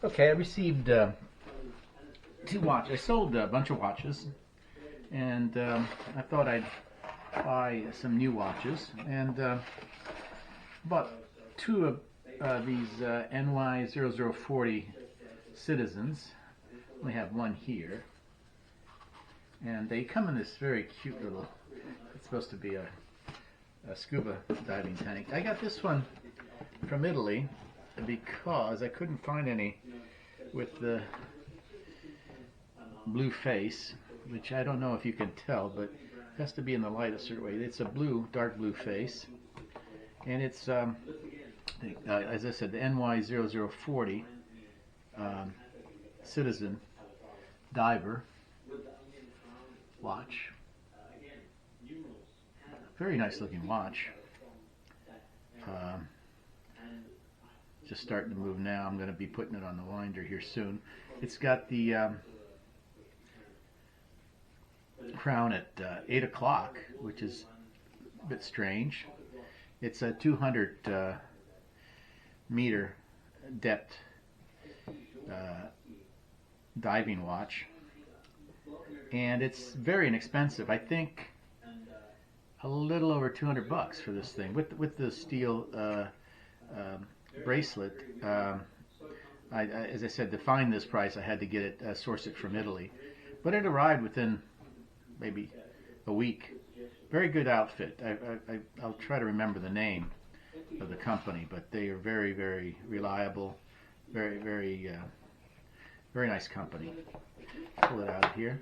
Okay, I received 2 watches. I sold a bunch of watches, and I thought I'd buy some new watches, and bought 2 of these NY0040 Citizens. We have one here, and they come in this very cute little, it's supposed to be a scuba diving tank. I got this one from Italy because I couldn't find any with the blue face, which I don't know if you can tell, but it has to be in the light a certain way. It's a blue, dark blue face, and it's as I said, the NY0040 Citizen diver watch. Very nice looking watch. Just starting to move now. I'm going to be putting it on the winder here soon. It's got the crown at 8 o'clock, which is a bit strange. It's a 200 meter depth diving watch, and it's very inexpensive. I think a little over $200 for this thing with the steel bracelet. As I said, to find this price, I had to get it, source it from Italy, but it arrived within maybe a week. Very good outfit. I'll try to remember the name of the company, but they are very, very reliable. Very, very, very nice company. Pull it out of here.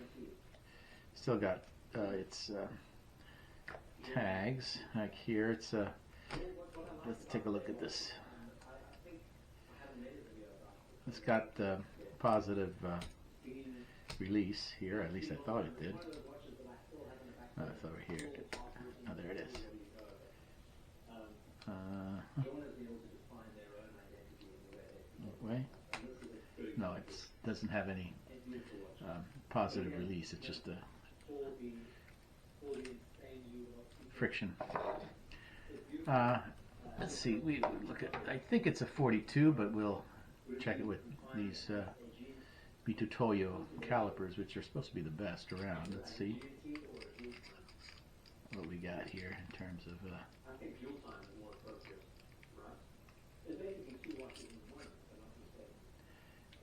Still got its tags like here. It's let's take a look at this. It's got positive release here. At least I thought it did. Oh, it's over here. Oh, there it is. Way? No, it doesn't have any positive release. It's just a friction. Let's see. We look at. I think it's a 42, but we'll check it with these Bitutoyo calipers, which are supposed to be the best around. Let's see what we got here in terms of.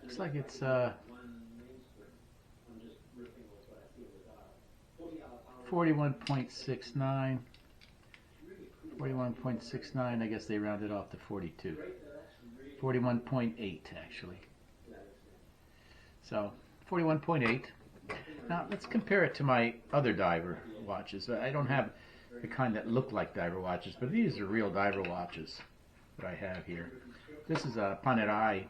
Looks like it's 41.69. 41.69. I guess they rounded off to 42. 41.8 actually. So 41.8. Now let's compare it to my other diver watches. I don't have the kind that look like diver watches, but these are real diver watches that I have here. This is a Panerai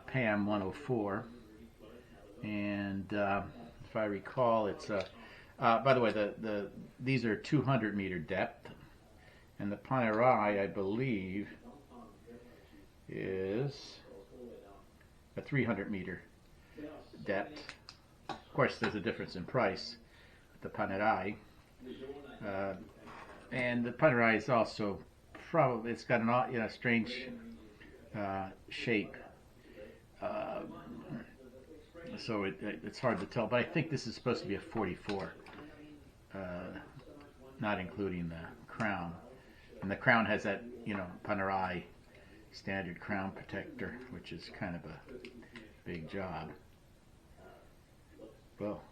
PAM 104, and if I recall, it's by the way, these are 200 meter depth, and the Panerai, I believe, is a 300 meter depth. Of course, there's a difference in price with the Panerai, and the Panerai is also probably, it's got an strange shape, so it's hard to tell. But I think this is supposed to be a 44, not including the crown. And the crown has that, Panerai standard crown protector, which is kind of a big job. Well,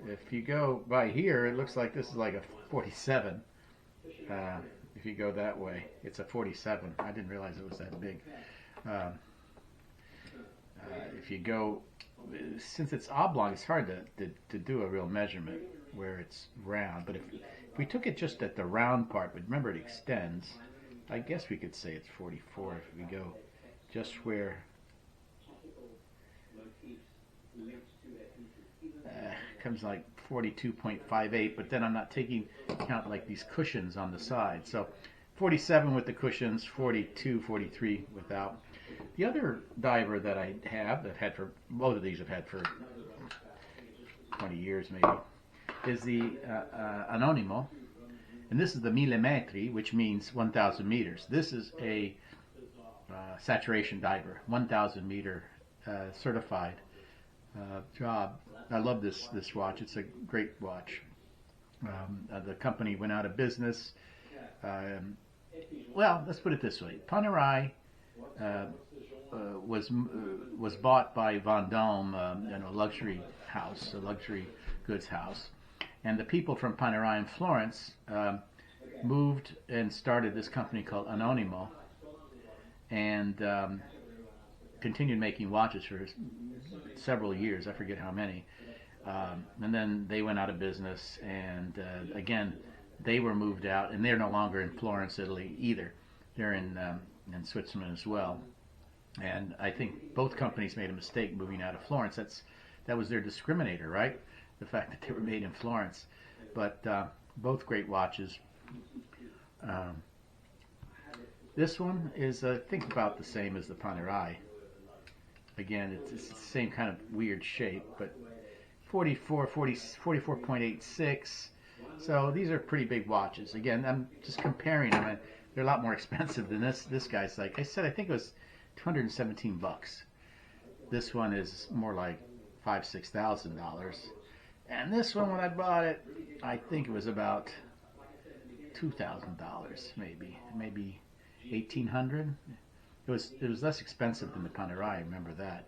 if you go by here, it looks like this is like a 47. If you go that way, it's a 47. I didn't realize it was that big. If you go, since it's oblong, it's hard to do a real measurement where it's round. But if we took it just at the round part, but remember it extends, I guess we could say it's 44 if we go just where comes like 42.58, but then I'm not taking account like these cushions on the side. So 47 with the cushions, 42, 43 without. The other diver that I've had for, both of these I've had for 20 years maybe, is the Anonimo, And this is the millimetri, which means 1,000 meters. This is a saturation diver, 1,000 meter certified job. I love this watch. It's a great watch. The company went out of business. Well, let's put it this way: Panerai was bought by Vendôme, a luxury house, a luxury goods house, and the people from Panerai in Florence moved and started this company called Anonimo, and continued making watches for several years. I forget how many. And then they went out of business, and again, they were moved out, and they're no longer in Florence, Italy either. They're in Switzerland as well. And I think both companies made a mistake moving out of Florence. That was their discriminator, right? The fact that they were made in Florence. But both great watches. This one is, I think, about the same as the Panerai. Again, it's the same kind of weird shape, but 44.86. So these are pretty big watches. Again, I'm just comparing them. They're a lot more expensive than this guy's. Like I said, I think it was $217. This one is more like $5,000–6,000. And this one, when I bought it, I think it was about $2,000, maybe $1,800. It was less expensive than the Panerai, I remember that.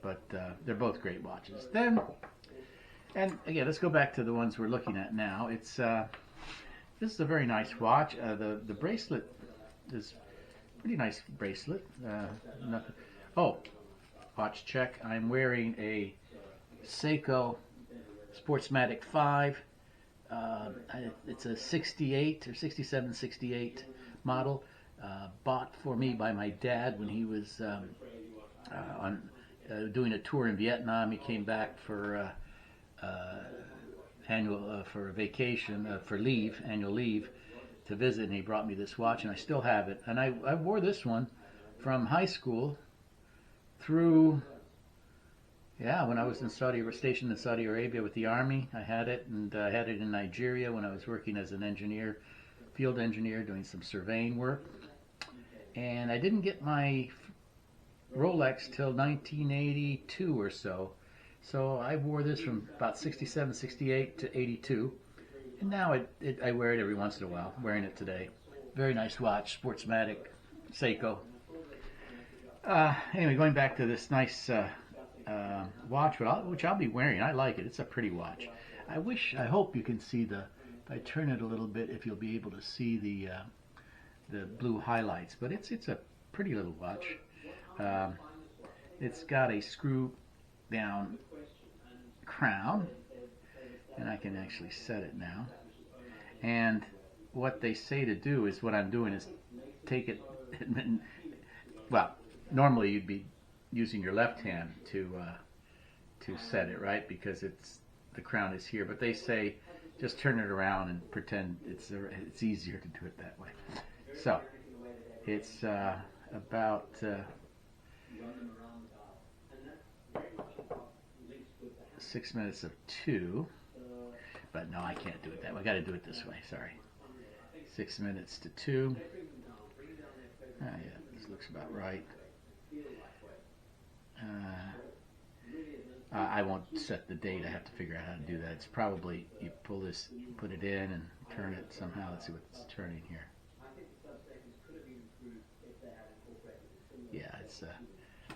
But they're both great watches. Then, and again, let's go back to the ones we're looking at now. It's this is a very nice watch. The bracelet is a pretty nice bracelet. Nothing. Oh, watch check. I'm wearing a Seiko Sportsmatic 5. It's a 68 or 67, 68 model. Bought for me by my dad when he was doing a tour in Vietnam. He came back for for vacation, annual leave to visit, and he brought me this watch, and I still have it. And I wore this one from high school through, when I was stationed in Saudi Arabia with the Army. I had it, and I had it in Nigeria when I was working as an engineer, field engineer, doing some surveying work. And I didn't get my Rolex till 1982 or so. So I wore this from about 67, 68 to 82. And now I wear it every once in a while. I'm wearing it today. Very nice watch, Sportsmatic, Seiko. Anyway, going back to this nice watch, which I'll be wearing. I like it. It's a pretty watch. I hope you can see if I turn it a little bit, if you'll be able to see the blue highlights. But it's a pretty little watch. It's got a screw down crown, and I can actually set it now. And what they say to do is, what I'm doing is take it, well, normally you'd be using your left hand to set it, right, because the crown is here, but they say just turn it around and pretend it's easier to do it that way. So it's about 6 minutes of 2, but no, I can't do it that way. I got to do it this way. Sorry. 6 minutes to 2. Yeah, this looks about right. I won't set the date. I have to figure out how to do that. It's probably, you pull this, put it in, and turn it somehow. Let's see what's turning here. Yeah,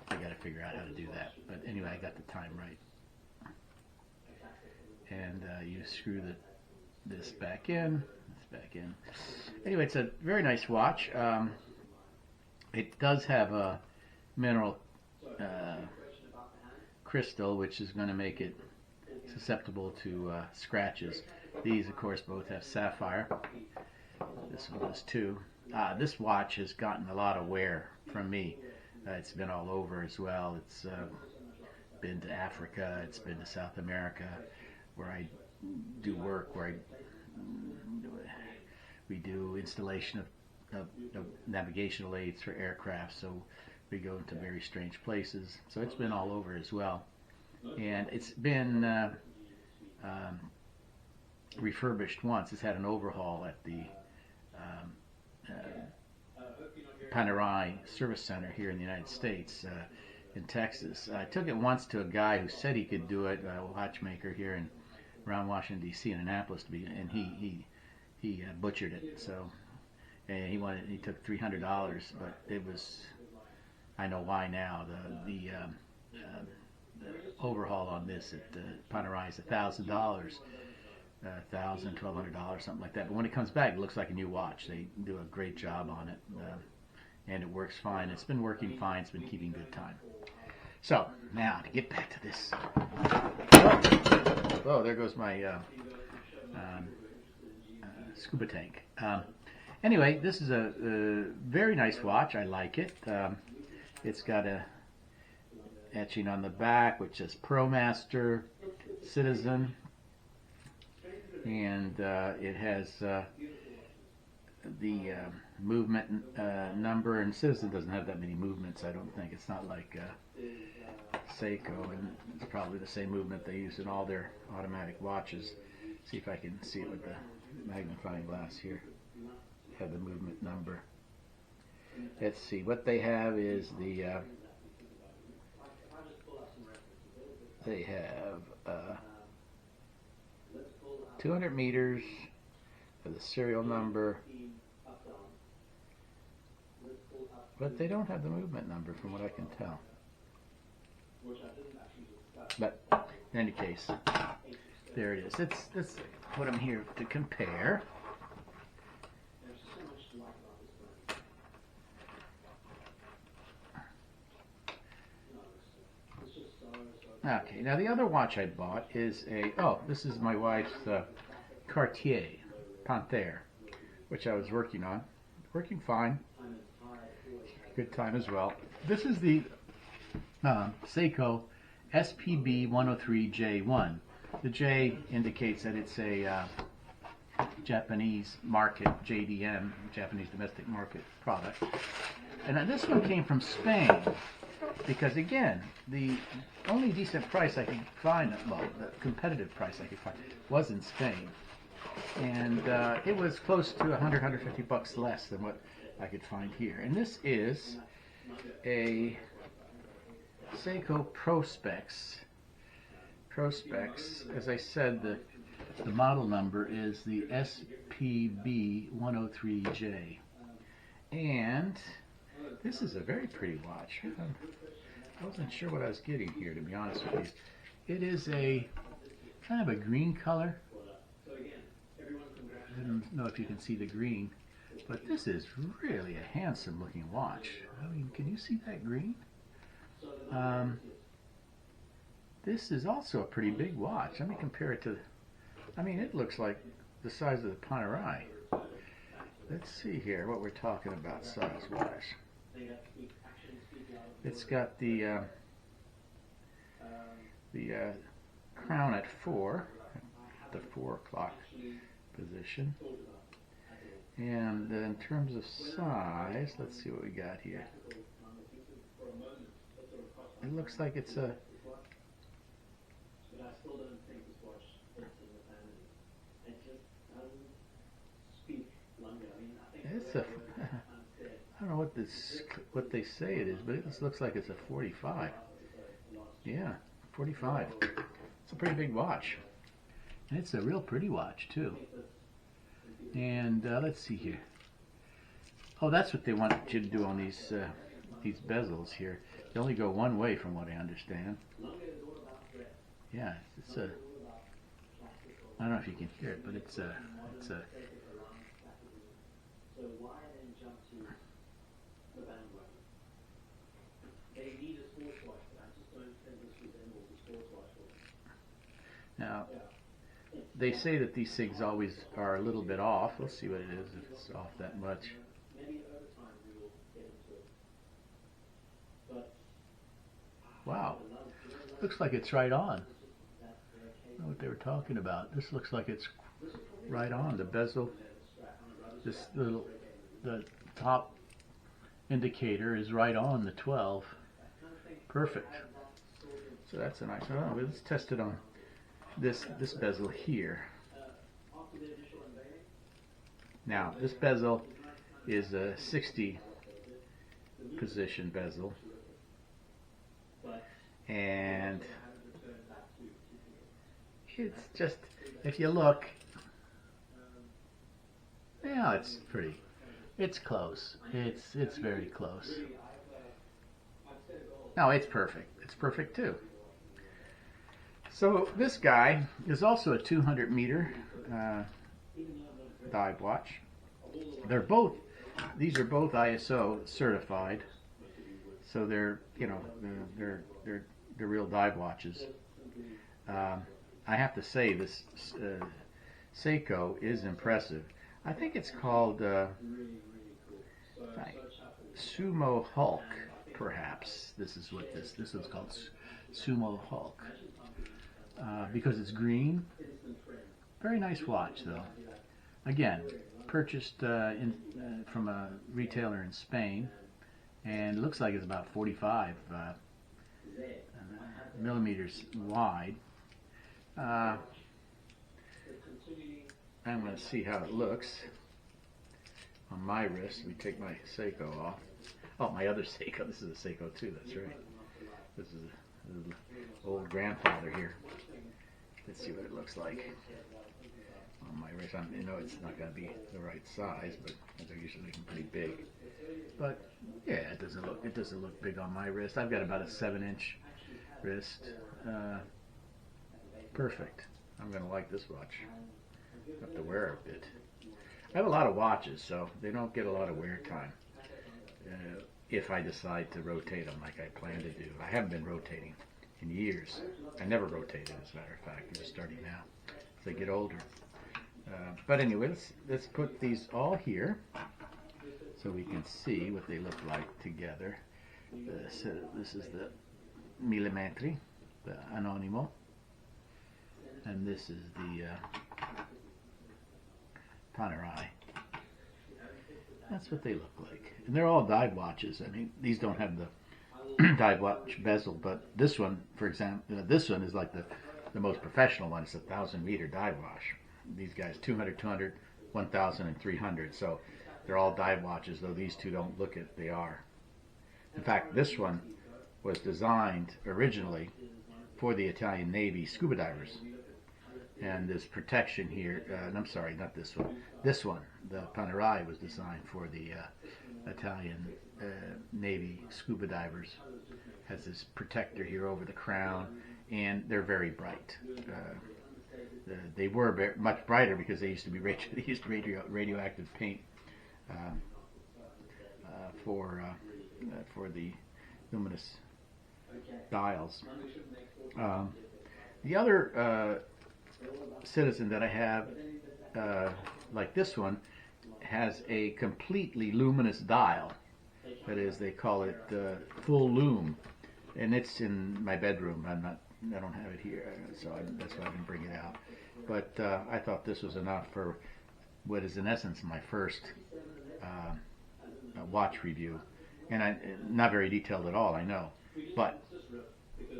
I got to figure out how to do that. But anyway, I got the time right. And you screw this back in. Anyway, it's a very nice watch. It does have a mineral crystal, which is going to make it susceptible to scratches. These, of course, both have sapphire. This one does too. This watch has gotten a lot of wear from me. It's been all over as well. It's been to Africa. It's been to South America, where I do work, where we do installation of navigational aids for aircraft. So we go into very strange places. So it's been all over as well. And it's been refurbished once. It's had an overhaul at the Panerai Service Center here in the United States, in Texas. I took it once to a guy who said he could do it, a watchmaker here in around Washington D.C. in Annapolis, and he butchered it. So, and he took $300, but it was, I know why now. The overhaul on this at Panerai is $1,000, $1,200, something like that. But when it comes back, it looks like a new watch. They do a great job on it, and it works fine. It's been working fine. It's been keeping good time. So now to get back to this. Oh, there goes my scuba tank. Anyway, this is a very nice watch. I like it. It's got a etching on the back which says Promaster, Citizen, and it has the movement number, and Citizen doesn't have that many movements, I don't think. It's not like Seiko, and it's probably the same movement they use in all their automatic watches. See if I can see it with the magnifying glass here. Have the movement number. Let's see, what they have is the they have 200 meters for the serial number, but they don't have the movement number from what I can tell. But in any case, there it is. Let's put them here to compare. Okay, now the other watch I bought is this is my wife's Cartier Panthère, which I was working on. Working fine. Good time as well. This is the Seiko SPB103JL. The J indicates that it's a Japanese market, JDM, Japanese domestic market product. And this one came from Spain, because again, the only decent price I could find, well, the competitive price I could find, was in Spain. And it was close to $100–150 less than what I could find here. And this is a Seiko Prospex. As I said, the model number is the SPB103J. And this is a very pretty watch. I wasn't sure what I was getting here, to be honest with you. It is a kind of a green color. I don't know if you can see the green, but this is really a handsome looking watch. I mean, can you see that green? This is also a pretty big watch. Let me compare it to, I mean, it looks like the size of the Panerai. Let's see here what we're talking about size-wise. It's got the crown at 4, the 4 o'clock position. And in terms of size, let's see what we got here. It looks like it's a, I don't know what they say it is, but it just looks like it's a 45. Yeah, 45. It's a pretty big watch. And it's a real pretty watch too. And let's see here. Oh, that's what they want you to do on these bezels here. They only go one way, from what I understand. Yeah, it's a. I don't know if you can hear it, but it's a. Now, they say that these things always are a little bit off. Let's see what it is, if it's off that much. Wow. Looks like it's right on. I don't know what they were talking about. This looks like it's right on. The bezel, the top indicator is right on the 12. Perfect. So that's a nice one. Let's test it on this bezel here. Now, this bezel is a 60 position bezel, and it's just, if you look, yeah, it's pretty, it's close, it's very close. No, it's perfect. It's perfect too. So this guy is also a 200 meter dive watch. They're both, these are both ISO certified, so they're, you know, they're real dive watches. I have to say, this Seiko is impressive. I think it's called SUMO Hulk, perhaps. This is what this is called, SUMO Hulk, because it's green. Very nice watch, though. Again, purchased from a retailer in Spain, and it looks like it's about 45 millimeters wide. I'm going to see how it looks on my wrist. Let me take my Seiko off. Oh, my other Seiko. This is a Seiko too, that's right. This is an old grandfather here. Let's see what it looks like on my wrist. I know it's not going to be the right size, but they're usually pretty big. But yeah, it doesn't look big on my wrist. I've got about a 7-inch wrist. Perfect. I'm going to like this watch. I have to wear it a bit. I have a lot of watches, so they don't get a lot of wear time if I decide to rotate them like I plan to do. I haven't been rotating in years. I never rotated, as a matter of fact. I'm just starting now as I get older. But anyway, let's put these all here so we can see what they look like together. So this is the millimetri, the anonimo, and this is the Panerai. That's what they look like. And they're all dive watches. I mean, these don't have the dive watch bezel, but this one, for example, this one is like the most professional one. It's a 1,000-meter dive watch. These guys, 200, 200, 1,000, and 300. So they're all dive watches, though these two don't look it. They are. In fact, this one was designed originally for the Italian Navy scuba divers. And this protection here, I'm sorry, not this one. This one, the Panerai, was designed for the Italian Navy scuba divers. Has this protector here over the crown, and they're very bright. They were much brighter because they used to be radioactive paint for the luminous dials. The other Citizen that I have, like this one, has a completely luminous dial. That is, they call it full lume, and it's in my bedroom. I don't have it here, so that's why I didn't bring it out. But I thought this was enough for what is in essence my first watch review, and not very detailed at all, I know, but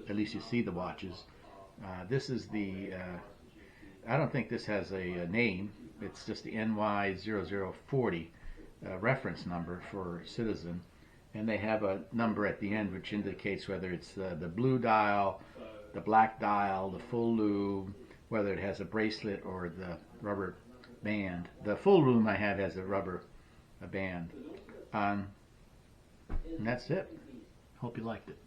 at least you see the watches. This is the I don't think this has a name. It's just the NY0040 reference number for Citizen, and they have a number at the end which indicates whether it's the blue dial, the black dial, the full lume, whether it has a bracelet or the rubber band. The full lume I have has a rubber band. And that's it. Hope you liked it.